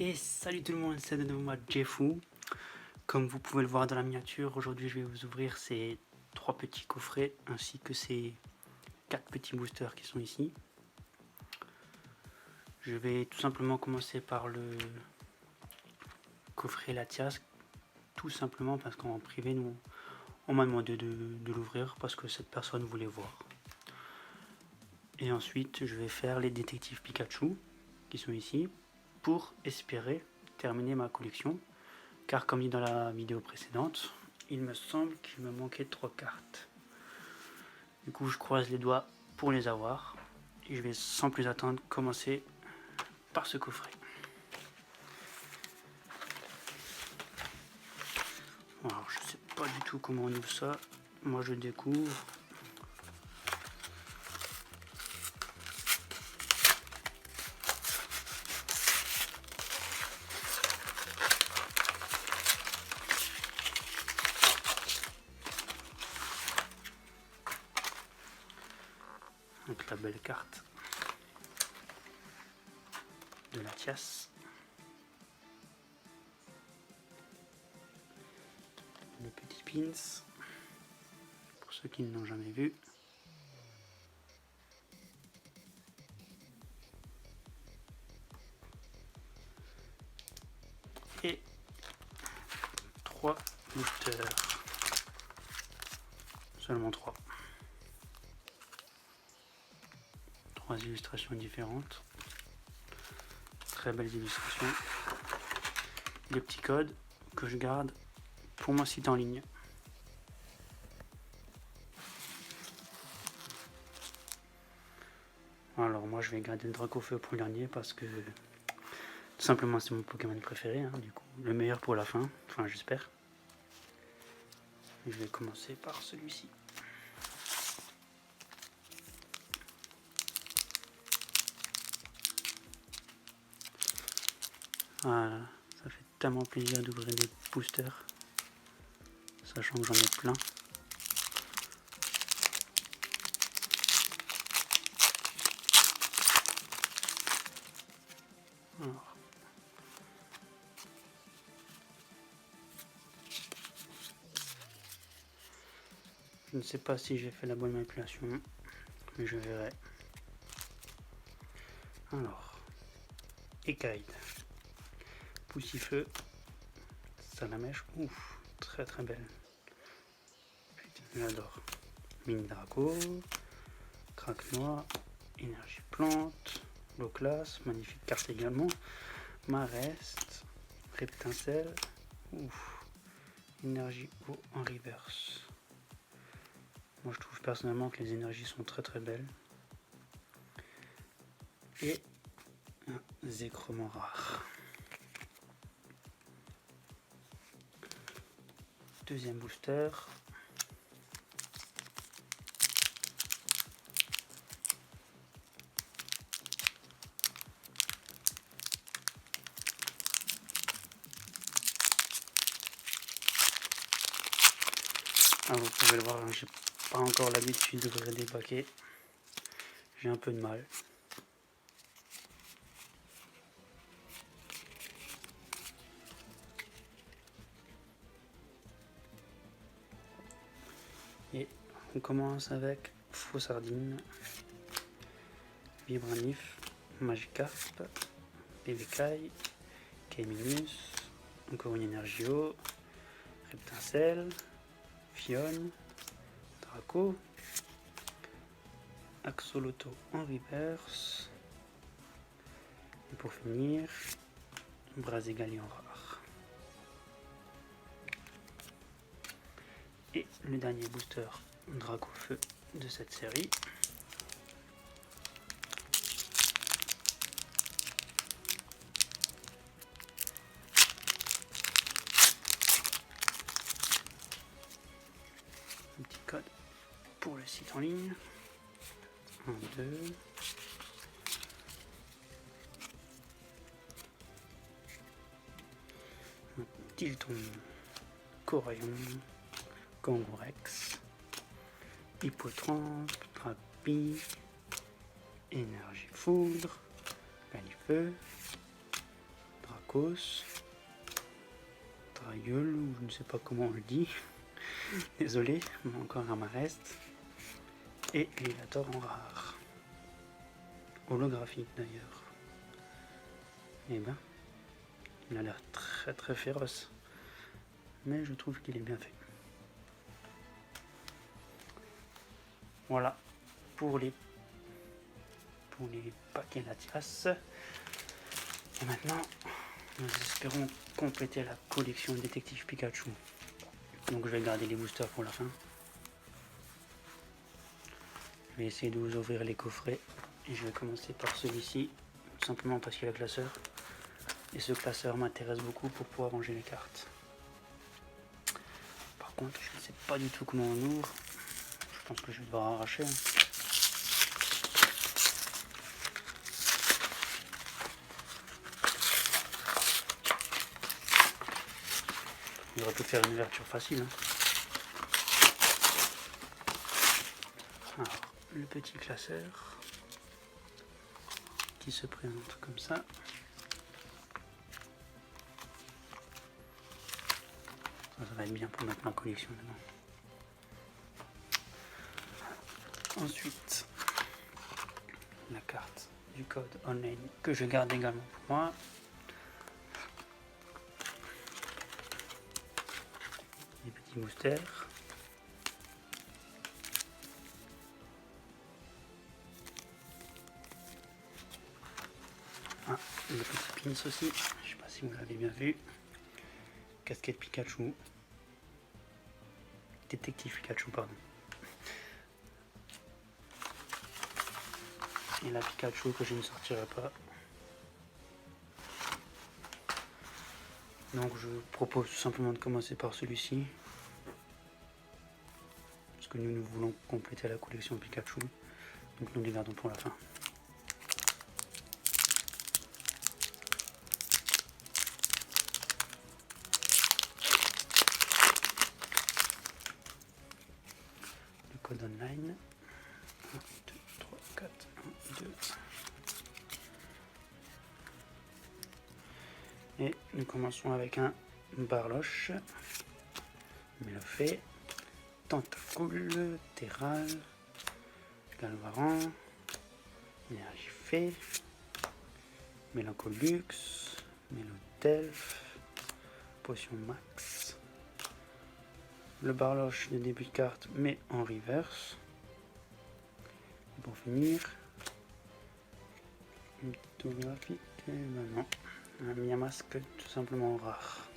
Et salut tout le monde, c'est de nouveau moi Jeffou. Comme vous pouvez le voir dans la miniature, aujourd'hui je vais vous ouvrir ces 3 petits coffrets ainsi que ces 4 petits boosters qui sont ici. Je vais tout simplement commencer par le coffret Latias, tout simplement parce qu'en privé on m'a demandé de l'ouvrir parce que cette personne voulait voir. Et ensuite je vais faire les détectives Pikachu qui sont ici pour espérer terminer ma collection. Car comme dit dans la vidéo précédente, il me semble qu'il me manquait 3 cartes. Du coup je croise les doigts pour les avoir. Et je vais sans plus attendre commencer par ce coffret. Alors je sais pas du tout comment on ouvre ça. Moi je découvre. Donc la belle carte de Latias. Les petits pins, pour ceux qui ne l'ont jamais vu. Et 3 boosters. Seulement 3. 3 illustrations différentes. Très belles illustrations. Des petits codes que je garde pour mon site en ligne. Alors moi je vais garder le Dracofeu pour le dernier parce que tout simplement c'est mon Pokémon préféré, hein, du coup le meilleur pour la fin, enfin j'espère. Je vais commencer par celui-ci. Voilà, ça fait tellement plaisir d'ouvrir des boosters, sachant que j'en ai plein. Alors. Je ne sais pas si j'ai fait la bonne manipulation, mais je verrai. Alors, Écaille, Poussifeu, Salamèche, ouf, très très belle. Putain, j'adore. Mini Draco, Craque Noir, Énergie Plante, Low Class, magnifique carte également. Marest, Reptincelle, ouf, Énergie Eau en reverse. Moi je trouve personnellement que les énergies sont très très belles. Et un Zekroman rare. Deuxième booster. Ah, vous pouvez le voir, hein, j'ai pas encore l'habitude d'ouvrir des paquets. J'ai un peu de mal. Et on commence avec Faux-Sardine, Vibranif, Magikarp, PVK, Kéminus, encore une Énergio, Reptincelle, Fionne, Draco, Axoloto en reverse, et pour finir, Braségali en rare. Et le dernier booster Dracofeu de cette série. Un petit code pour le site en ligne. 1, 2. Tilton, Corayon, Kangourex, Hippotrampe, Trapi, Énergie Foudre, Galifeu, Arcos, Dragueul, ou je ne sais pas comment on le dit, désolé, mais encore un Marest, et Lilator en rare, holographique d'ailleurs. Et ben, il a l'air très très féroce, mais je trouve qu'il est bien fait. Voilà pour les paquets Latias. Et maintenant, nous espérons compléter la collection Détective Pikachu. Donc je vais garder les boosters pour la fin. Je vais essayer de vous ouvrir les coffrets. Et je vais commencer par celui-ci, simplement parce qu'il y a le classeur. Et ce classeur m'intéresse beaucoup pour pouvoir ranger les cartes. Par contre, je ne sais pas du tout comment on ouvre. Je pense que je vais devoir arracher. On aurait pu faire une ouverture facile. Alors, le petit classeur qui se présente comme ça. Ça va être bien pour mettre ma collection dedans. Ensuite, la carte du code online que je garde également pour moi. Les petits boosters. Ah, le petit pins aussi. Je ne sais pas si vous l'avez bien vu. Casquette Pikachu. Détective Pikachu, pardon. Et la Pikachu que je ne sortirai pas. Donc je propose tout simplement de commencer par celui-ci. Parce que nous voulons compléter la collection Pikachu. Donc nous les gardons pour la fin. Le code online. 1, 2, 3, 4, 1, 2. Et nous commençons avec un Barloche, Melofée, Tentacool, Terral, Galvaran, Energifée, Mélancolux, Mélodelph, Potion Max, le Barloche de début de carte mais en reverse. Et pour finir, une photographique, non. Un Miamasque tout simplement rare.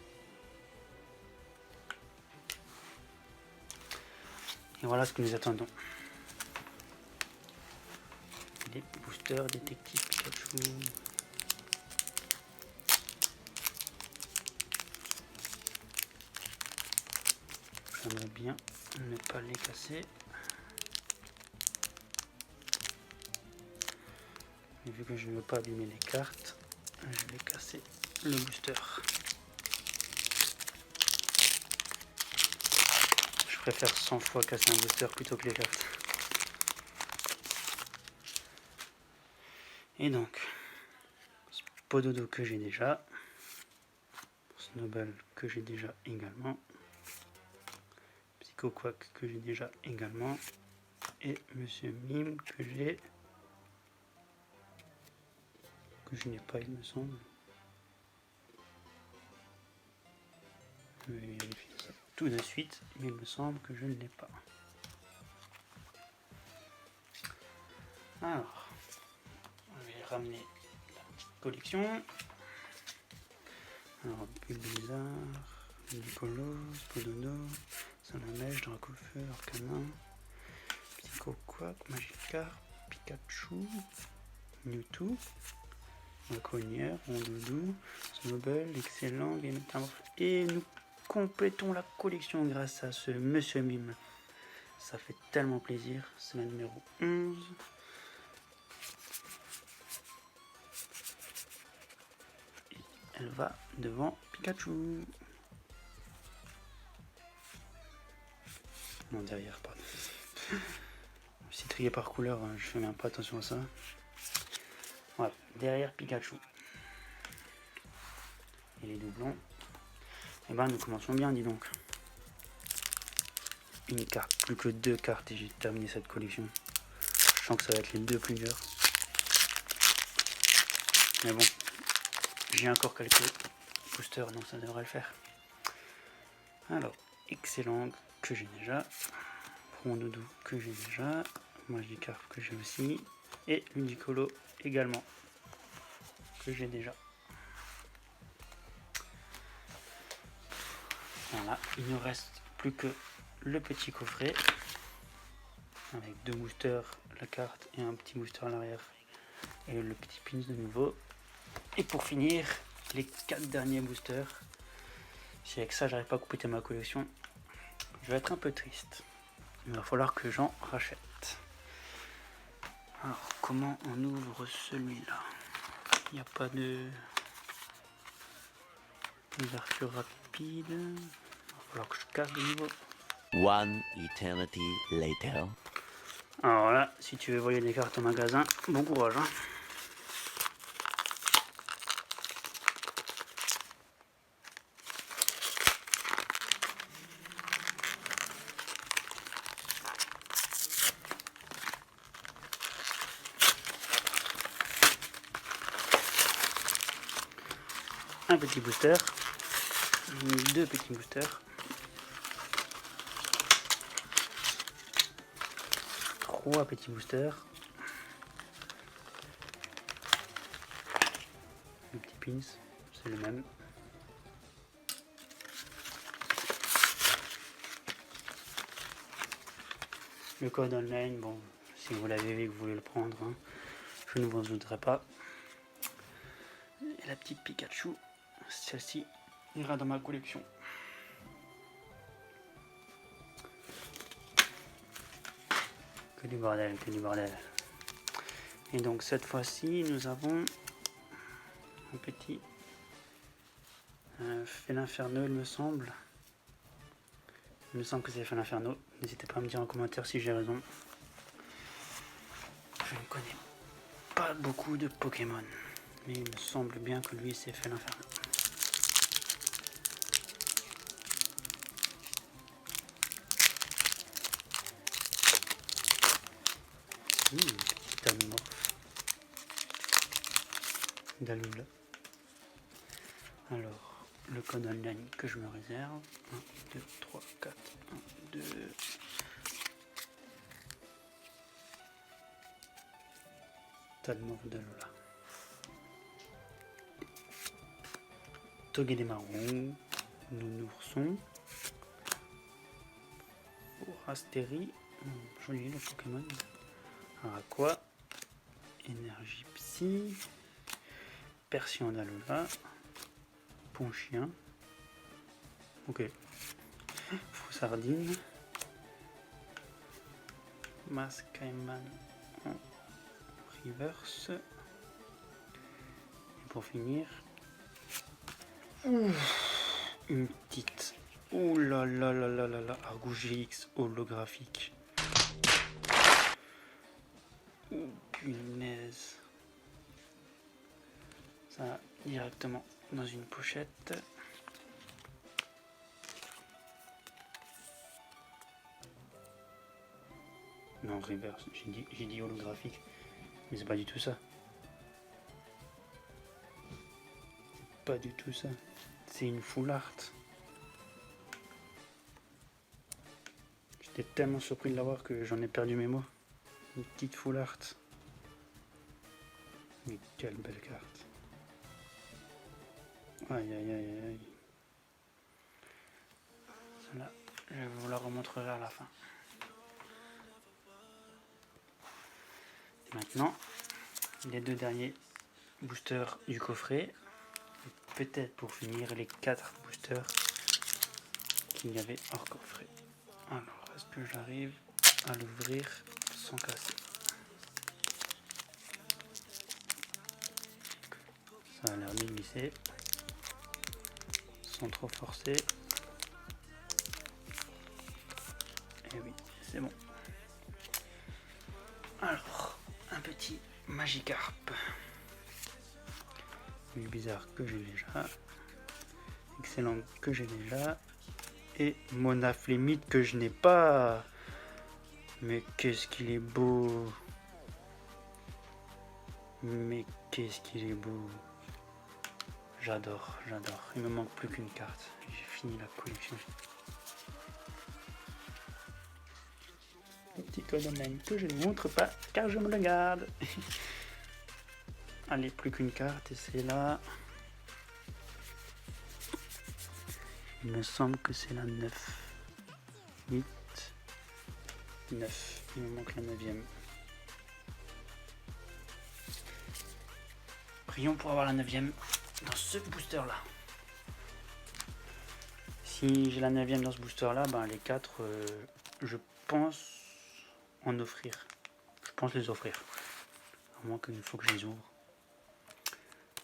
Et voilà ce que nous attendons. Les boosters Détective Pikachu. J'aimerais bien ne pas les casser. Et vu que je ne veux pas abîmer les cartes, je vais casser le booster. Je préfère 100 fois casser un booster plutôt que les cartes. Et donc, Pododo que j'ai déjà, Snowball que j'ai déjà également, Psychoquack que j'ai déjà également, et Monsieur Mime que j'ai... je n'ai pas, il me semble. Je vais vérifier ça tout de suite, mais il me semble que je ne l'ai pas. Alors, je vais ramener la petite collection. Alors, Bulbizarre, Nicolos, Pododo, Salamèche, Dracofeu, Arcanin, Psychoquack, Magikarp, Pikachu, Mewtwo, Connière, Rondoudou, Snowball, excellent, Game Metamorph. Et nous complétons la collection grâce à ce Monsieur Mime. Ça fait tellement plaisir. C'est la numéro 11. Et elle va devant Pikachu. Non, derrière, pardon. C'est trié par couleur, je fais même pas attention à ça. Voilà, derrière Pikachu. les doublons. Et ben nous commençons bien, dis donc. Une carte, plus que 2 cartes et j'ai terminé cette collection. Je sens que ça va être les 2 plus durs. Mais bon, j'ai encore quelques boosters, donc ça devrait le faire. Alors, Excellent que j'ai déjà. Rondoudou que j'ai déjà. Magikarp que j'ai aussi. Et Ludicolo également que j'ai déjà. Voilà, il ne reste plus que le petit coffret avec 2 boosters, la carte et un petit booster à l'arrière et le petit pins de nouveau. Et pour finir, les 4 derniers boosters. Si avec ça j'arrive pas à compléter ma collection, je vais être un peu triste. Il va falloir que j'en rachète. Alors comment on ouvre celui-là? Il n'y a pas de ouverture rapide. Il va falloir que je casse de nouveau. One eternity later. Alors là, si tu veux voler des cartes au magasin, bon courage. Hein. Un petit booster, 2 petits boosters, 3 petits boosters, le petit pins, c'est le même. Le code online, bon, si vous l'avez vu et que vous voulez le prendre, hein, je ne vous en voudrais pas. Et la petite Pikachu, celle-ci ira dans ma collection. Que du bordel, que du bordel. Et donc cette fois-ci, nous avons un petit Félinferno, il me semble. Il me semble que c'est Félinferno. N'hésitez pas à me dire en commentaire si j'ai raison. Je ne connais pas beaucoup de Pokémon, mais il me semble bien que lui c'est Félinferno. Petit Animorph. Dalula. Alors, le code online que je me réserve. 1, 2, 3, 4, 1, 2. Talmorph Dalula. Togedemaru. Nounourson. Orasteri. Joli le Pokémon. Aqua. Énergie Psy. Persian Dalula. Ponchien. Ok. Foussardine. Mascaiman en reverse. Et pour finir, une petite. Oh là là là là là là. Argougix holographique. Oh punaise. Ça directement dans une pochette. Non, reverse, j'ai dit holographique, mais c'est pas du tout ça. C'est pas du tout ça. C'est une full art. J'étais tellement surpris de l'avoir que j'en ai perdu mes mots. Une petite full art. Mais quelle belle carte. Aïe aïe aïe aïe. Celle-là, je vous la remontrerai à la fin. Maintenant, les 2 derniers boosters du coffret. Peut-être pour finir les 4 boosters qu'il y avait hors coffret. Alors, est-ce que j'arrive à l'ouvrir sans casser? Ça a l'air de glisser. Sans trop forcer. Et oui, c'est bon. Alors, un petit Magikarp. Lui bizarre que j'ai déjà. excellent que j'ai déjà. Et Monaflémite que je n'ai pas. Mais qu'est-ce qu'il est beau. Mais qu'est-ce qu'il est beau. J'adore, j'adore. Il me manque plus qu'une carte. J'ai fini la collection. Le petit code online que je ne montre pas car je me le garde. Allez, plus qu'une carte et c'est là. Il me semble que c'est la 9. 8. 9. Il me manque la 9e. Prions pour avoir la 9e dans ce booster là. Si j'ai la 9e dans ce booster là, ben les 4, je pense en offrir. Je pense les offrir. À moins qu'il faut que je les ouvre.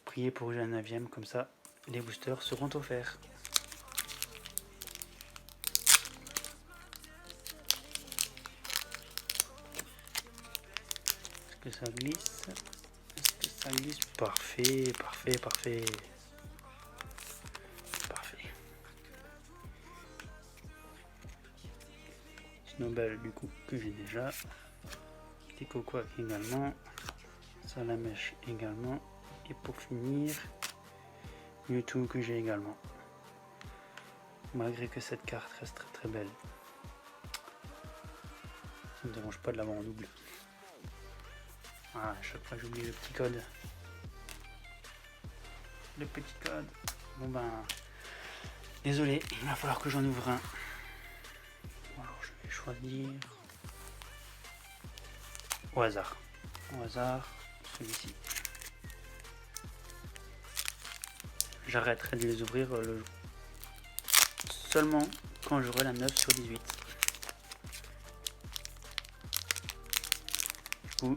Priez pour que j'ai la 9e, comme ça les boosters seront offerts. Est-ce que ça glisse? Est-ce que ça glisse? Parfait, parfait, parfait. Parfait. Snowball du coup que j'ai déjà. Petit Cocoa également. Salamèche également. Et pour finir, Mewtwo que j'ai également. Malgré que cette carte reste très très belle. Ça ne me dérange pas de l'avoir en double. Ah, à chaque fois j'oublie le petit code. Le petit code. Bon ben, désolé, il va falloir que j'en ouvre un. Alors je vais choisir au hasard. Au hasard, celui-ci. J'arrêterai de les ouvrir seulement quand j'aurai la 9 sur 18. Du coup,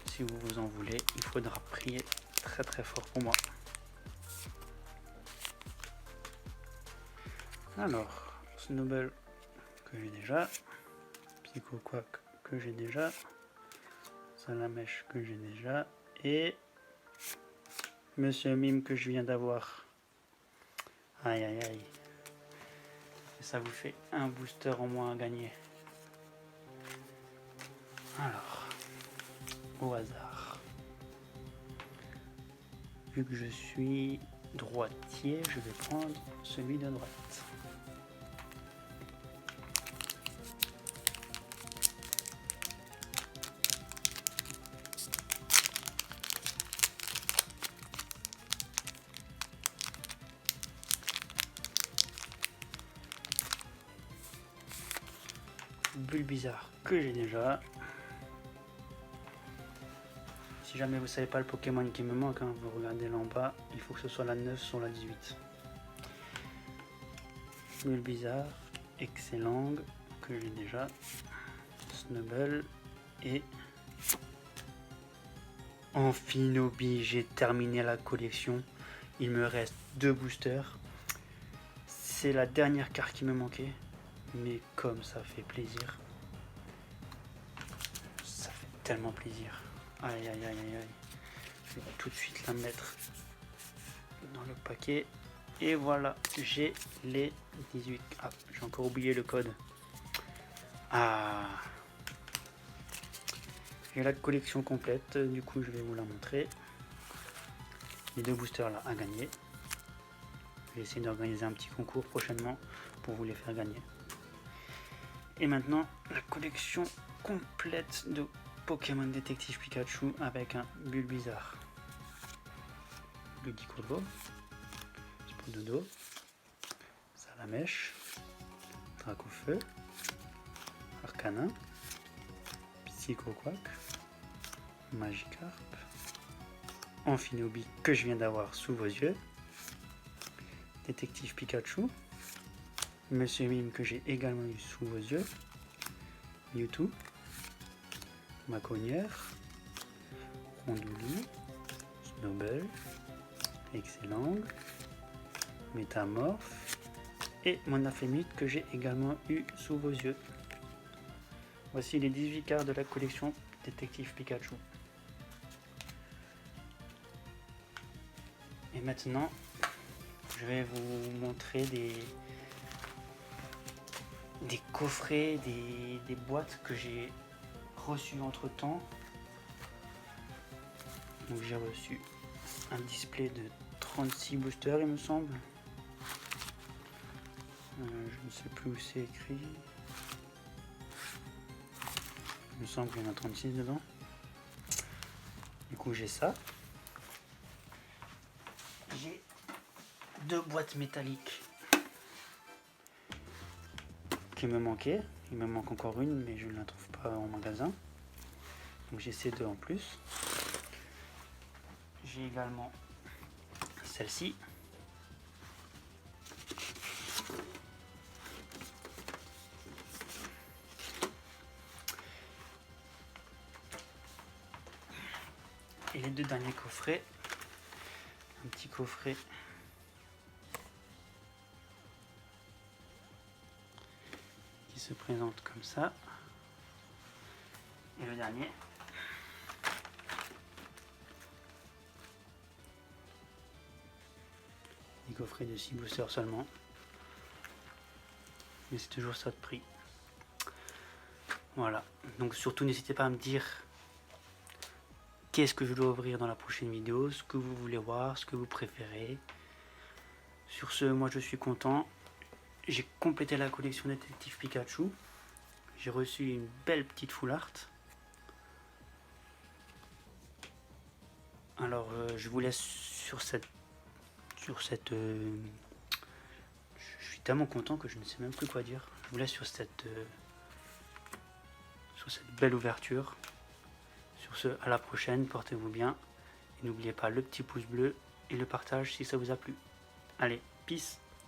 si vous vous en voulez, il faudra prier très très fort pour moi. Alors, Snowball que j'ai déjà, Psycho Quack que j'ai déjà, Salamèche que j'ai déjà, et Monsieur Mime que je viens d'avoir. Aïe aïe aïe. Et ça vous fait un booster en moins à gagner. Alors, au hasard. Vu que je suis droitier, je vais prendre celui de droite. Bulbizarre que j'ai déjà. Si jamais vous savez pas le Pokémon qui me manque, hein, vous regardez là en bas, il faut que ce soit la 9 sur la 18. Bulbizarre, Excellent que j'ai déjà, Snubble et Amphinobi. J'ai terminé la collection. Il me reste 2 boosters. C'est la dernière carte qui me manquait. Mais comme ça fait plaisir. Ça fait tellement plaisir. Aïe aïe aïe aïe aïe. Je vais tout de suite la mettre dans le paquet. Et voilà, j'ai les 18. Ah, j'ai encore oublié le code. Ah. J'ai la collection complète. Du coup, je vais vous la montrer. Les 2 boosters là à gagner. Je vais essayer d'organiser un petit concours prochainement pour vous les faire gagner. Et maintenant, la collection complète de Pokémon Détective Pikachu avec un Bulbizarre, Ludicolo, Spododo, Salamèche, Dracofeu, Arcanin, Psycho Quack, Magikarp, Amphinobi que je viens d'avoir sous vos yeux, Détective Pikachu, Monsieur Mime que j'ai également eu sous vos yeux, Mewtwo, Maconnière, Rondouli, Snowball, Excellent, Métamorphe et Monaflémite que j'ai également eu sous vos yeux. Voici les 18 cartes de la collection Détective Pikachu. Et maintenant, je vais vous montrer des coffrets, des boîtes que j'ai reçues entre temps. Donc j'ai reçu un display de 36 boosters, il me semble. Je ne sais plus où c'est écrit. Il me semble qu'il y en a 36 dedans. Du coup j'ai ça. J'ai 2 boîtes métalliques qui me manquaient. Il me manque encore une, mais je ne la trouve pas en magasin. Donc j'ai ces 2 en plus. J'ai également celle-ci. Et les 2 derniers coffrets. Un petit coffret qui se présente comme ça. Et le dernier. Des coffrets de 6 boosters seulement. Mais c'est toujours ça de prix. Voilà. Donc surtout n'hésitez pas à me dire qu'est-ce que je dois ouvrir dans la prochaine vidéo, ce que vous voulez voir, ce que vous préférez. Sur ce, moi je suis content. J'ai complété la collection Détective Pikachu. J'ai reçu une belle petite full art. Alors je vous laisse sur cette... Je suis tellement content que je ne sais même plus quoi dire. Je vous laisse sur cette belle ouverture. Sur ce, à la prochaine, portez-vous bien. Et n'oubliez pas le petit pouce bleu et le partage si ça vous a plu. Allez, peace!